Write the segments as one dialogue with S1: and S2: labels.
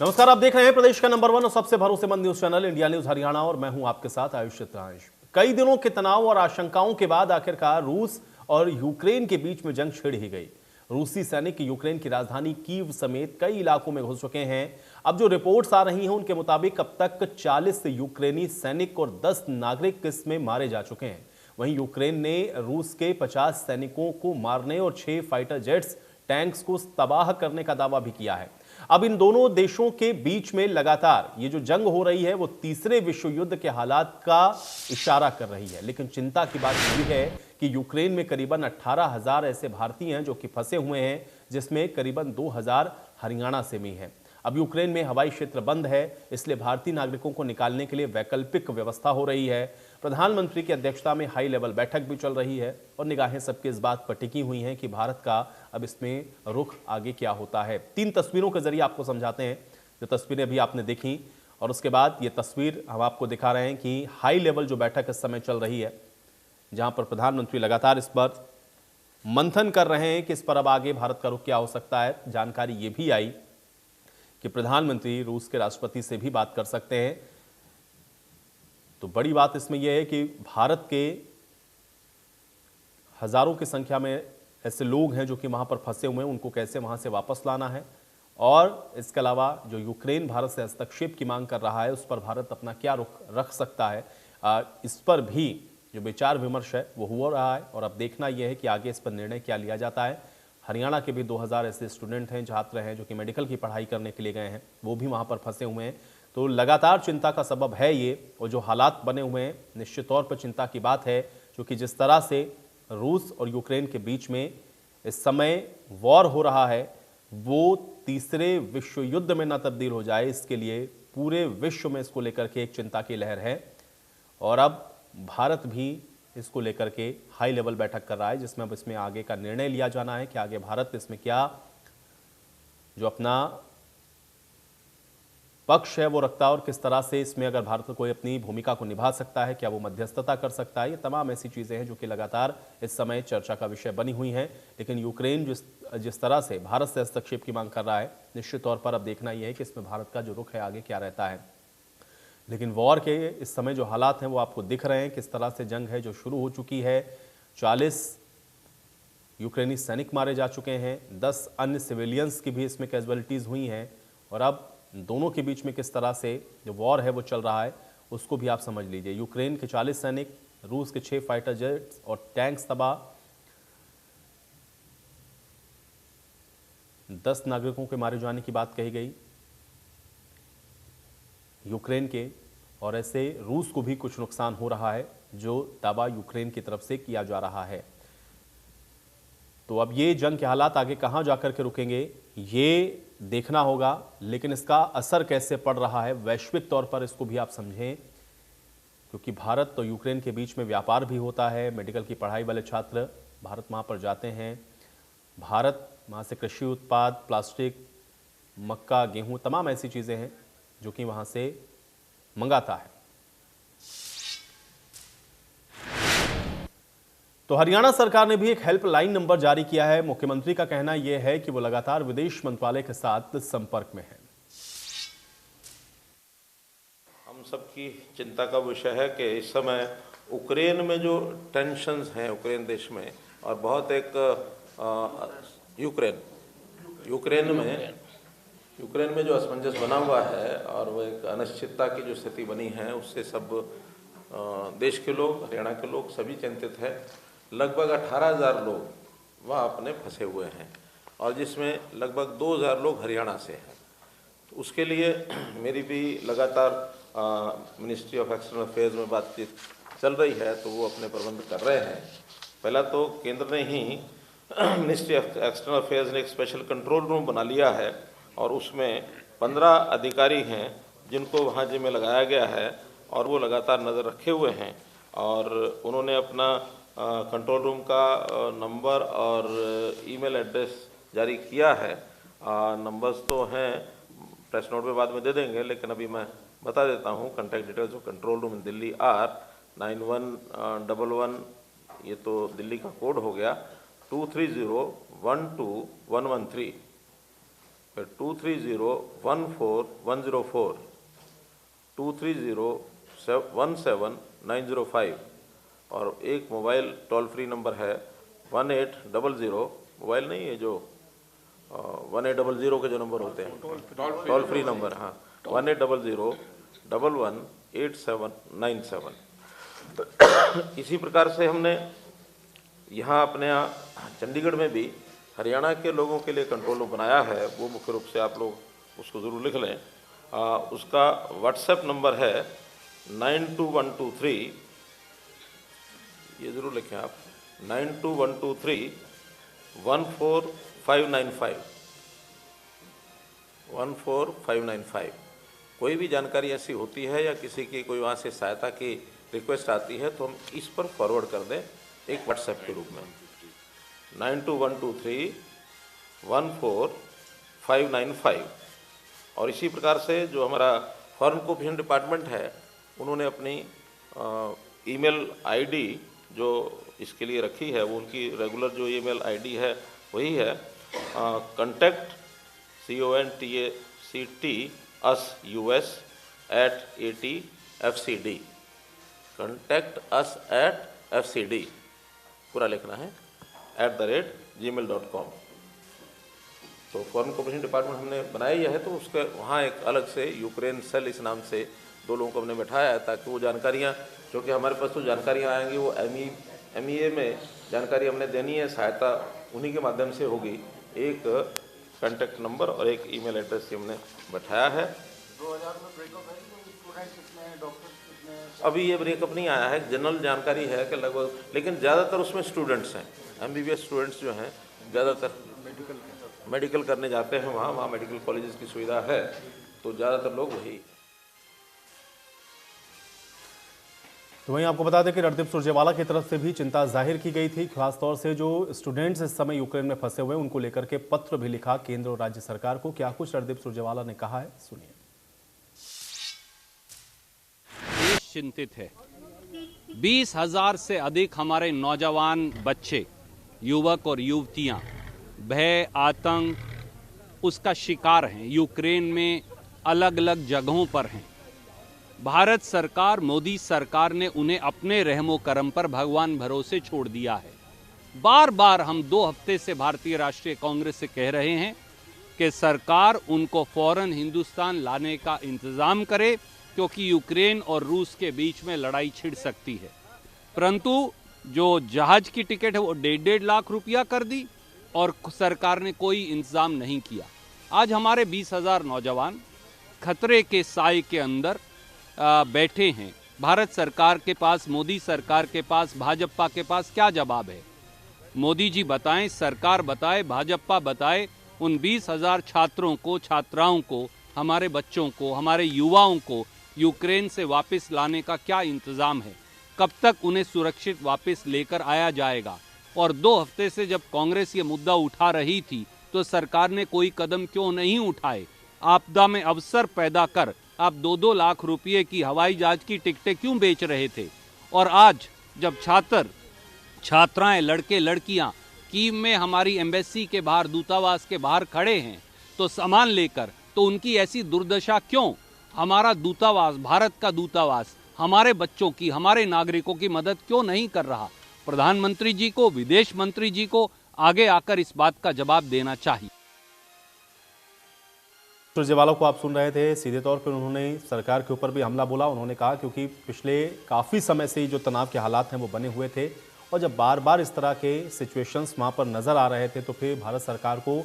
S1: नमस्कार, आप देख रहे हैं प्रदेश का नंबर 1 और सबसे भरोसेमंद news channel India news Haryana और मैं हूं आपके साथ आयुष चित्रांश। कई दिनों के तनाव और आशंकाओं के बाद आखिरकार रूस और यूक्रेन के बीच में जंग छिड़ ही गई। रूसी सैनिक यूक्रेन की राजधानी कीव समेत कई इलाकों में घुस चुके हैं। अब जो रिपोर्ट्स आ रही हैं उनके मुताबिक अब तक 40 यूक्रेनी सैनिक और 10 नागरिक इसमें मारे जा चुके हैं। वहीं यूक्रेन ने रूस के 50 सैनिकों को मारने और 6 फाइटर जेट्स टैंक्स को तबाह करने का दावा भी किया है। अब इन दोनों देशों के बीच में लगातार ये जो जंग हो रही है वो तीसरे विश्व युद्ध के हालात का इशारा कर रही है। लेकिन चिंता की बात यह है कि यूक्रेन में करीबन 18,000 ऐसे भारतीय हैं जो कि फंसे हुए हैं, जिसमें करीबन 2,000 हरियाणा से भी हैं। अब यूक्रेन में हवाई क्षेत्र बंद है, इसलिए भारतीय नागरिकों को निकालने के लिए वैकल्पिक व्यवस्था हो रही है। प्रधानमंत्री की अध्यक्षता में हाई लेवल बैठक भी चल रही है और निगाहें सबकी इस बात पर टिकी हुई हैं कि भारत का अब इसमें रुख आगे क्या होता है। 3 तस्वीरों के जरिए आपको समझाते हैं। जो तस्वीरें अभी आपने देखी और उसके बाद ये तस्वीर हम आपको दिखा रहे हैं कि हाई लेवल जो बैठक इस समय चल रही है, जहां पर प्रधानमंत्री लगातार इस पर मंथन कर रहे हैं कि इस पर अब आगे भारत का रुख क्या हो सकता है। जानकारी ये भी आई कि प्रधानमंत्री रूस के राष्ट्रपति से भी बात कर सकते हैं। तो बड़ी बात इसमें यह है कि भारत के हजारों की संख्या में ऐसे लोग हैं जो कि वहां पर फंसे हुए हैं, उनको कैसे वहां से वापस लाना है। और इसके अलावा जो यूक्रेन भारत से हस्तक्षेप की मांग कर रहा है उस पर भारत अपना क्या रुख रख सकता है, इस पर भी जो विचार विमर्श है वो हो रहा है। और अब देखना यह है कि आगे इस पर निर्णय क्या लिया जाता है। हरियाणा के भी 2000 ऐसे स्टूडेंट हैं, छात्र हैं जो कि मेडिकल की पढ़ाई करने के लिए गए हैं, वो भी वहां पर फंसे हुए हैं। तो लगातार चिंता का सबब है ये, और जो हालात बने हुए हैं निश्चित तौर पर चिंता की बात है, क्योंकि जिस तरह से रूस और यूक्रेन के बीच में इस समय वॉर हो रहा है वो तीसरे विश्व युद्ध में न तब्दील हो जाए, इसके लिए पूरे विश्व में इसको लेकर के एक चिंता की लहर है। और अब भारत भी इसको लेकर के हाई लेवल बैठक कर रहा है, जिसमें अब इसमें आगे का निर्णय लिया जाना है कि आगे भारत इसमें क्या जो अपना पक्ष है वो रखता है और किस तरह से इसमें अगर भारत कोई अपनी भूमिका को निभा सकता है, क्या वो मध्यस्थता कर सकता है। ये तमाम ऐसी चीजें हैं जो कि लगातार इस समय चर्चा का विषय बनी हुई हैं। लेकिन यूक्रेन जिस तरह से भारत से हस्तक्षेप की मांग कर रहा है, निश्चित तौर पर अब देखना यह है कि इसमें भारत का जो रुख है आगे क्या रहता है। लेकिन वॉर के इस समय जो हालात हैं वो आपको दिख रहे हैं, किस तरह से जंग है जो शुरू हो चुकी है। 40 यूक्रेनी सैनिक मारे जा चुके हैं, 10 अन्य सिविलियंस की भी इसमें कैजुअलिटीज हुई हैं। और अब दोनों के बीच में किस तरह से जो वॉर है वो चल रहा है उसको भी आप समझ लीजिए। यूक्रेन के 40 सैनिक, रूस के 6 फाइटर जेट्स और टैंक्स तबाह, 10 नागरिकों के मारे जाने की बात कही गई यूक्रेन के। और ऐसे रूस को भी कुछ नुकसान हो रहा है जो दावा यूक्रेन की तरफ से किया जा रहा है। तो अब ये जंग के हालात आगे कहां जाकर के रुकेंगे ये देखना होगा। लेकिन इसका असर कैसे पड़ रहा है वैश्विक तौर पर, इसको भी आप समझें, क्योंकि भारत तो यूक्रेन के बीच में व्यापार भी होता है। मेडिकल की पढ़ाई वाले छात्र भारत वहां पर जाते हैं। भारत वहां से कृषि उत्पाद, प्लास्टिक, मक्का, गेहूं, तमाम ऐसी चीजें हैं जो कि वहां से मंगाता है। तो हरियाणा सरकार ने भी एक हेल्पलाइन नंबर जारी किया है। मुख्यमंत्री का कहना यह है कि वो लगातार विदेश मंत्रालय के साथ संपर्क में है।
S2: हम सबकी चिंता का विषय है कि इस समय यूक्रेन में जो टेंशन्स हैं यूक्रेन देश में, और बहुत एक यूक्रेन में जो असमंजस बना हुआ है और वो एक अनिश्चितता की जो स्थिति बनी है, उससे सब देश के लोग, हरियाणा के लोग सभी चिंतित हैं। लगभग 18,000 लोग वहाँ अपने फंसे हुए हैं और जिसमें लगभग 2,000 लोग हरियाणा से हैं। तो उसके लिए मेरी भी लगातार मिनिस्ट्री ऑफ एक्सटर्नल अफेयर्स में बातचीत चल रही है, तो वो अपने प्रबंध कर रहे हैं। पहला तो केंद्र ने ही मिनिस्ट्री ऑफ एक्सटर्नल अफेयर्स ने एक स्पेशल कंट्रोल रूम बना लिया है और उसमें 15 अधिकारी हैं जिनको वहाँ जिम्मे लगाया गया है और वो लगातार नज़र रखे हुए हैं। और उन्होंने अपना कंट्रोल रूम का नंबर और ईमेल एड्रेस जारी किया है। नंबर्स तो हैं, प्रेस नोट में बाद में दे देंगे, लेकिन अभी मैं बता देता हूँ। Contact details of control room in Delhi are 9111, ये तो दिल्ली का कोड हो गया, 230121113। फिर 23014104, 23017905 और एक मोबाइल टोल फ्री नंबर है 1800, मोबाइल नहीं है जो 1800 के जो नंबर होते हैं टोल फ्री नंबर, हाँ 1800118797। इसी प्रकार से हमने यहाँ अपने चंडीगढ़ में भी हरियाणा के लोगों के लिए कंट्रोल रूम बनाया है, वो मुख्य रूप से आप लोग उसको ज़रूर लिख लें। उसका व्हाट्सएप नंबर है 92123, ये ज़रूर लिखें आप, 92123 14595। कोई भी जानकारी ऐसी होती है या किसी की कोई वहाँ से सहायता की रिक्वेस्ट आती है तो हम इस पर फॉरवर्ड कर दें एक व्हाट्सएप के रूप में 92123 14595। और इसी प्रकार से जो हमारा फॉरेन कोऑपरेशन डिपार्टमेंट है उन्होंने अपनी ईमेल आईडी जो इसके लिए रखी है, वो उनकी रेगुलर जो ईमेल आईडी है वही है contact contact@atfcd, contact us at fcd पूरा लिखना है @gmail.com। तो फॉरेन कोऑपरेशन डिपार्टमेंट हमने बनाया ही है, तो उसके वहाँ एक अलग से यूक्रेन सेल इस नाम से 2 लोगों को हमने बैठाया है ताकि वो जानकारियाँ, क्योंकि हमारे पास तो जानकारियाँ आएंगी वो MEA में जानकारी हमने देनी है, सहायता उन्हीं के माध्यम से होगी। एक कांटेक्ट नंबर और एक ईमेल एड्रेस से हमने बैठाया है।
S3: 2000 में ब्रेकअप है, स्टूडेंट्स कितने हैं, डॉक्टर्स कितने हैं?
S2: अभी ये ब्रेकअप नहीं आया है, जनरल जानकारी है कि लगभग, लेकिन ज़्यादातर उसमें स्टूडेंट्स हैं, MBBS स्टूडेंट्स जो हैं ज़्यादातर मेडिकल करने जाते हैं, वहाँ मेडिकल कॉलेजेस की सुविधा है, तो ज़्यादातर लोग वही।
S1: तो वहीं आपको बता दें कि रणदीप सुरजेवाला की तरफ से भी चिंता जाहिर की गई थी, खासतौर से जो स्टूडेंट्स इस समय यूक्रेन में फंसे हुए हैं उनको लेकर के पत्र भी लिखा केंद्र और राज्य सरकार को। क्या कुछ रणदीप सुरजेवाला ने कहा है, सुनिए।
S4: देश चिंतित है। 20,000 से अधिक हमारे नौजवान बच्चे, युवक और युवतियां भय, आतंक उसका शिकार हैं, यूक्रेन में अलग अलग जगहों पर हैं। भारत सरकार, मोदी सरकार ने उन्हें अपने रहमो करम पर भगवान भरोसे छोड़ दिया है। बार बार हम 2 हफ्ते से भारतीय राष्ट्रीय कांग्रेस से कह रहे हैं कि सरकार उनको फौरन हिंदुस्तान लाने का इंतजाम करे, क्योंकि यूक्रेन और रूस के बीच में लड़ाई छिड़ सकती है। परंतु जो जहाज की टिकट है वो 1.5 लाख रुपया कर दी और सरकार ने कोई इंतजाम नहीं किया। आज हमारे 20,000 नौजवान खतरे के साए के अंदर बैठे हैं। भारत सरकार के पास, मोदी सरकार के पास, भाजपा के पास क्या जवाब है? मोदी जी बताएं, सरकार बताए, भाजपा बताए, उन 20,000 छात्रों को, छात्राओं को, हमारे बच्चों को, हमारे युवाओं को यूक्रेन से वापस लाने का क्या इंतजाम है? कब तक उन्हें सुरक्षित वापस लेकर आया जाएगा? और 2 हफ्ते से जब कांग्रेस ये मुद्दा उठा रही थी तो सरकार ने कोई कदम क्यों नहीं उठाए? आपदा में अवसर पैदा कर आप 2-2 लाख रुपये की हवाई जहाज की टिकटें क्यों बेच रहे थे? और आज जब छात्राएं, लड़के लड़कियां कीव में हमारी एम्बेसी के बाहर, दूतावास के बाहर खड़े हैं तो सामान लेकर, तो उनकी ऐसी दुर्दशा क्यों? हमारा दूतावास, भारत का दूतावास हमारे बच्चों की, हमारे नागरिकों की मदद क्यों नहीं कर रहा? प्रधानमंत्री जी को, विदेश मंत्री जी को आगे आकर इस बात का जवाब देना चाहिए।
S1: सुरजेवाला को आप सुन रहे थे, सीधे तौर पर उन्होंने सरकार के ऊपर भी हमला बोला। उन्होंने कहा क्योंकि पिछले काफ़ी समय से जो तनाव के हालात हैं वो बने हुए थे और जब बार बार इस तरह के सिचुएशंस वहाँ पर नज़र आ रहे थे तो फिर भारत सरकार को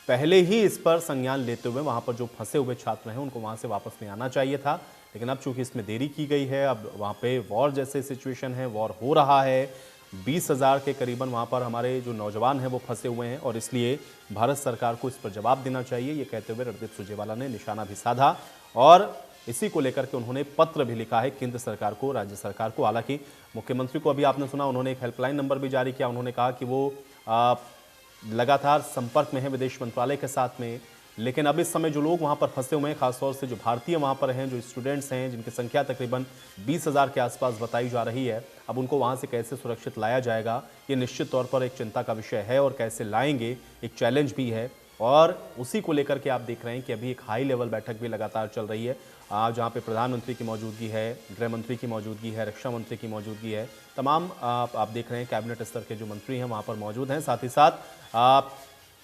S1: पहले ही इस पर संज्ञान लेते हुए वहाँ पर जो फंसे हुए छात्र हैं उनको वहाँ से वापस नहीं आना चाहिए था। लेकिन अब चूंकि इसमें देरी की गई है, अब वहाँ पे वॉर जैसे सिचुएशन है, वॉर हो रहा है, 20,000 के करीबन वहाँ पर हमारे जो नौजवान हैं वो फंसे हुए हैं और इसलिए भारत सरकार को इस पर जवाब देना चाहिए, ये कहते हुए रणदीप सुरजेवाला ने निशाना भी साधा और इसी को लेकर के उन्होंने पत्र भी लिखा है केंद्र सरकार को, राज्य सरकार को। हालांकि मुख्यमंत्री को अभी आपने सुना, उन्होंने एक हेल्पलाइन नंबर भी जारी किया। उन्होंने कहा कि वो लगातार संपर्क में है विदेश मंत्रालय के साथ में, लेकिन अब इस समय जो लोग वहाँ पर फंसे हुए हैं, खासतौर से जो भारतीय वहाँ पर हैं, जो स्टूडेंट्स हैं जिनकी संख्या तकरीबन 20,000 के आसपास बताई जा रही है, अब उनको वहाँ से कैसे सुरक्षित लाया जाएगा, ये निश्चित तौर पर एक चिंता का विषय है और कैसे लाएंगे एक चैलेंज भी है। और उसी को लेकर के आप देख रहे हैं कि अभी एक हाई लेवल बैठक भी लगातार चल रही है, जहाँ पे प्रधानमंत्री की मौजूदगी है, गृह मंत्री की मौजूदगी है, रक्षा मंत्री की मौजूदगी है, तमाम आप देख रहे हैं कैबिनेट स्तर के जो मंत्री हैं वहाँ पर मौजूद हैं। साथ ही साथ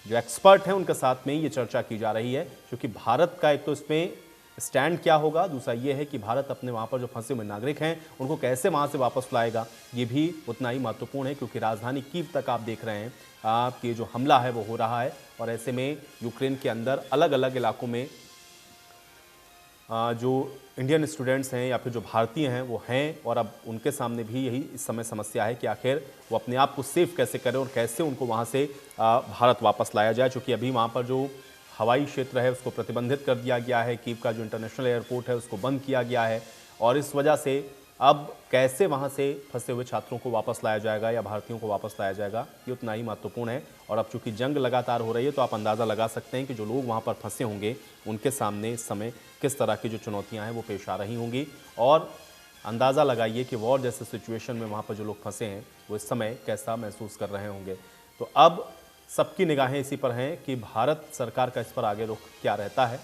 S1: जो एक्सपर्ट हैं उनके साथ में ये चर्चा की जा रही है, क्योंकि भारत का एक तो इसमें स्टैंड क्या होगा, दूसरा ये है कि भारत अपने वहाँ पर जो फंसे हुए नागरिक हैं उनको कैसे वहाँ से वापस लाएगा, ये भी उतना ही महत्वपूर्ण है, क्योंकि राजधानी कीव तक आप देख रहे हैं कि जो हमला है वो हो रहा है, और ऐसे में यूक्रेन के अंदर अलग अलग इलाकों में जो इंडियन स्टूडेंट्स हैं या फिर जो भारतीय हैं वो हैं, और अब उनके सामने भी यही इस समय समस्या है कि आखिर वो अपने आप को सेफ कैसे करें और कैसे उनको वहाँ से भारत वापस लाया जाए, क्योंकि अभी वहाँ पर जो हवाई क्षेत्र है उसको प्रतिबंधित कर दिया गया है, कीव का जो इंटरनेशनल एयरपोर्ट है उसको बंद किया गया है, और इस वजह से अब कैसे वहाँ से फंसे हुए छात्रों को वापस लाया जाएगा या भारतीयों को वापस लाया जाएगा, ये उतना ही महत्वपूर्ण है। और अब चूंकि जंग लगातार हो रही है तो आप अंदाज़ा लगा सकते हैं कि जो लोग वहाँ पर फंसे होंगे उनके सामने इस समय किस तरह की जो चुनौतियाँ हैं वो पेश आ रही होंगी, और अंदाज़ा लगाइए कि वॉर जैसे सिचुएशन में वहाँ पर जो लोग फंसे हैं वो इस समय कैसा महसूस कर रहे होंगे। तो अब सबकी निगाहें इसी पर हैं कि भारत सरकार का इस पर आगे रुख क्या रहता है।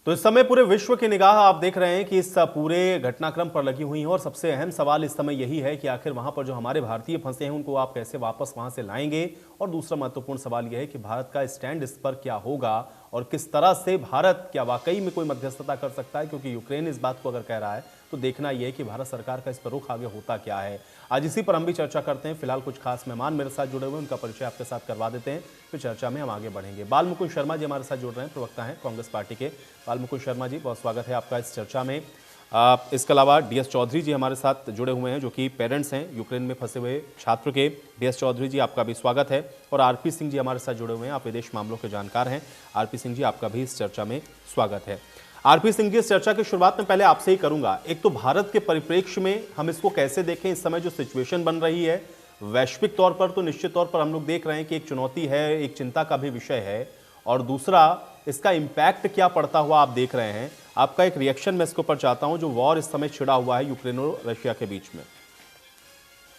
S1: तो इस समय पूरे विश्व की निगाह आप देख रहे हैं कि इस पूरे घटनाक्रम पर लगी हुई है, और सबसे अहम सवाल इस समय यही है कि आखिर वहां पर जो हमारे भारतीय फंसे हैं उनको आप कैसे वापस वहां से लाएंगे, और दूसरा महत्वपूर्ण सवाल यह है कि भारत का स्टैंड इस पर क्या होगा और किस तरह से भारत क्या वाकई में कोई मध्यस्थता कर सकता है, क्योंकि यूक्रेन इस बात को अगर कह रहा है तो देखना यह है कि भारत सरकार का इस पर रुख आगे होता क्या है। आज इसी पर हम भी चर्चा करते हैं। फिलहाल कुछ खास मेहमान मेरे साथ जुड़े हुए हैं, उनका परिचय आपके साथ करवा देते हैं, फिर चर्चा में हम आगे बढ़ेंगे। बालमुकुंद शर्मा जी हमारे साथ जुड़ रहे हैं, प्रवक्ता हैं कांग्रेस पार्टी के। बालमुकुंद शर्मा जी, बहुत स्वागत है आपका इस चर्चा में। इसके अलावा DS चौधरी जी हमारे साथ जुड़े हुए हैं, जो कि पेरेंट्स हैं यूक्रेन में फंसे हुए छात्र के। DS चौधरी जी, आपका भी स्वागत है। और RP सिंह जी हमारे साथ जुड़े हुए हैं, आप विदेश मामलों के जानकार हैं। RP सिंह जी, आपका भी इस चर्चा में स्वागत है। RP सिंह जी, इस चर्चा की शुरुआत में पहले आपसे ही करूंगा, एक तो भारत के परिप्रेक्ष्य में हम इसको कैसे देखें, इस समय जो सिचुएशन बन रही है वैश्विक तौर पर, तो निश्चित तौर पर हम लोग देख रहे हैं कि एक चुनौती है, एक चिंता का भी विषय है, और दूसरा इसका इम्पैक्ट क्या पड़ता हुआ आप देख रहे हैं। आपका एक रिएक्शन मैं इसके ऊपर चाहता हूं, जो वॉर इस समय छिड़ा हुआ है यूक्रेन और रशिया के बीच में।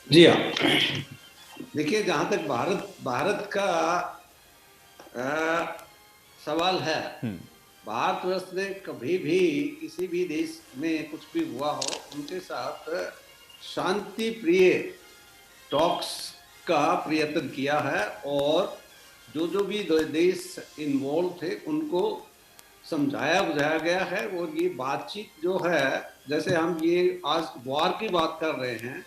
S5: जी हाँ, देखिए, जहां तक भारत का सवाल है, भारतवर्ष ने कभी भी किसी भी देश में कुछ भी हुआ हो उनके साथ शांति प्रिय टॉक्स का प्रयत्न किया है, और जो भी देश इन्वॉल्व थे उनको समझाया बुझाया गया है। और ये बातचीत जो है, जैसे हम ये आज वॉर की बात कर रहे हैं,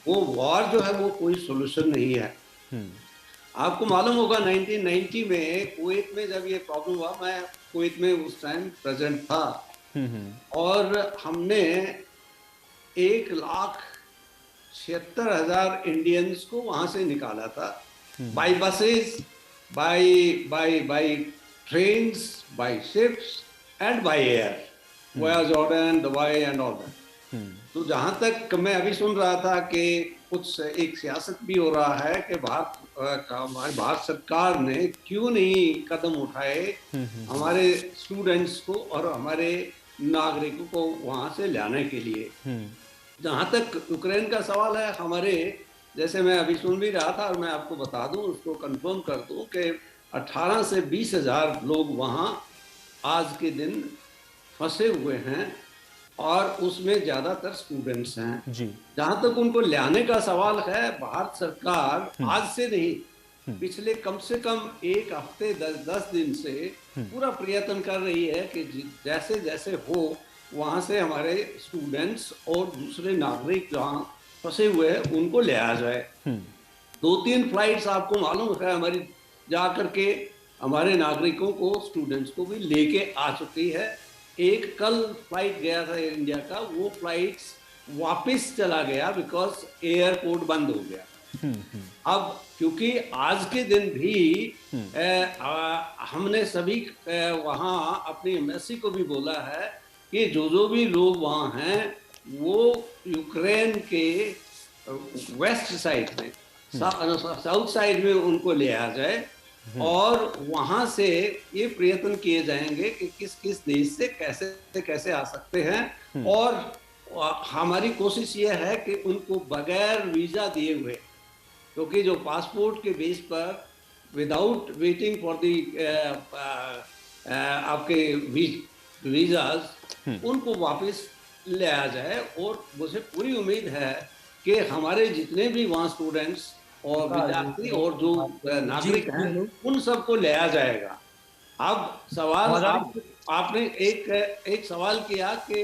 S5: वो वॉर जो है वो कोई सोल्यूशन नहीं है। आपको मालूम होगा 1990 में कुवैत में जब ये प्रॉब्लम हुआ, मैं कुवैत में उस टाइम प्रेजेंट था, और हमने 1,76,000 इंडियंस को वहां से निकाला था, by buses, by trains, by ships and by air, via Jordan, Dubai and all that. तो जहां तक मैं अभी सुन रहा था कि कुछ एक सियासत भी हो रहा है कि हमारी भारत सरकार ने क्यों नहीं कदम उठाए हमारे स्टूडेंट्स को और हमारे नागरिकों को वहां से लाने के लिए। जहां तक यूक्रेन का सवाल है, हमारे जैसे मैं अभी सुन भी रहा था, और मैं आपको बता दूं, उसको कंफर्म कर दूं कि 18 से 20 हजार लोग वहां आज के दिन फंसे हुए हैं, और उसमें ज्यादातर स्टूडेंट्स हैं जी। जहां तक उनको लाने का सवाल है, भारत सरकार आज से नहीं, पिछले कम से कम एक हफ्ते 10 दिन से पूरा प्रयत्न कर रही है कि जैसे जैसे हो वहां से हमारे स्टूडेंट्स और दूसरे नागरिक जहां फंसे हुए हैं उनको ले आ जाए। 2-3 फ्लाइट्स आपको मालूम है हमारी जाकर के हमारे नागरिकों को, स्टूडेंट्स को भी लेके आ चुकी है। एक कल फ्लाइट गया था एयर इंडिया का, वो फ्लाइट्स वापस चला गया बिकॉज एयरपोर्ट बंद हो गया। अब क्योंकि आज के दिन भी हमने सभी वहाँ अपनी एम्बेसी को भी बोला है कि जो भी लोग वहाँ हैं वो यूक्रेन के वेस्ट साइड में साउथ साइड में उनको ले आ जाए और वहां से ये प्रयत्न किए जाएंगे कि किस किस देश से कैसे कैसे आ सकते हैं और हमारी कोशिश ये है कि उनको बगैर वीजा दिए हुए, क्योंकि जो पासपोर्ट के बेस पर विदाउट वेटिंग फॉर दी आपके वीजाज उनको वापस ले आ जाए। और मुझे पूरी उम्मीद है कि हमारे जितने भी वहाँ स्टूडेंट्स और विद्यार्थी और जो नागरिक हैं उन सबको ले आ जाएगा। अब सवाल आपने एक सवाल किया कि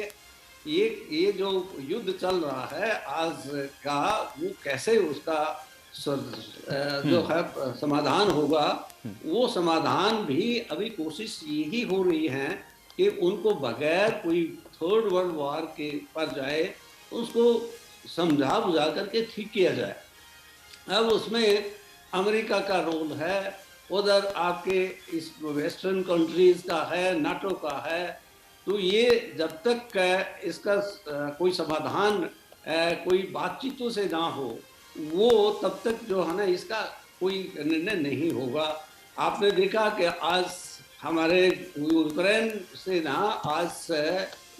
S5: ये जो युद्ध चल रहा है आज का, वो कैसे उसका जो है समाधान होगा। वो समाधान भी अभी कोशिश यही हो रही है कि उनको बगैर कोई थर्ड वर्ल्ड वॉर के पर जाए उसको समझा बुझा करके ठीक किया जाए। अब उसमें अमेरिका का रोल है, उधर आपके इस वेस्टर्न कंट्रीज का है, नाटो का है। तो ये जब तक इसका कोई समाधान कोई बातचीतों से ना हो वो तब तक जो है ना इसका कोई निर्णय नहीं होगा। आपने देखा कि आज हमारे यूक्रेन से ना आज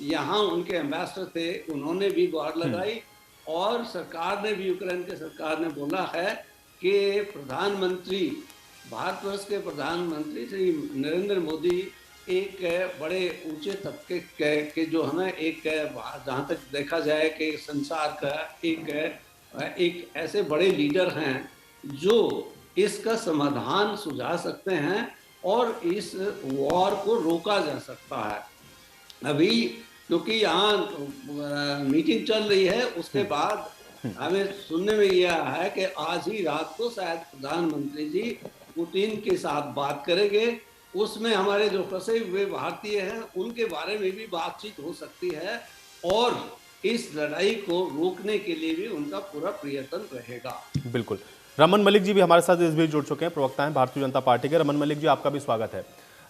S5: यहाँ उनके एम्बेसडर थे, उन्होंने भी गुहार लगाई और सरकार ने भी, यूक्रेन के सरकार ने बोला है कि प्रधानमंत्री, भारतवर्ष के प्रधानमंत्री श्री नरेंद्र मोदी एक बड़े ऊंचे तबके के जो है ना एक जहाँ तक देखा जाए कि संसार का एक ऐसे बड़े लीडर हैं जो इसका समाधान सुझा सकते हैं और इस वॉर को रोका जा सकता है। अभी क्योंकि यहाँ मीटिंग चल रही है, उसके बाद हमें सुनने में यह है कि आज ही रात को शायद प्रधानमंत्री जी पुतिन के साथ बात करेंगे। उसमें हमारे जो फंसे हुए भारतीय हैं उनके बारे में भी बातचीत हो सकती है और इस लड़ाई को रोकने के लिए भी उनका पूरा प्रयत्न रहेगा।
S1: बिल्कुल। रमन मलिक जी भी हमारे साथ इस बीच जुड़ चुके हैं, प्रवक्ता हैं भारतीय जनता पार्टी के। रमन मलिक जी, आपका भी स्वागत है।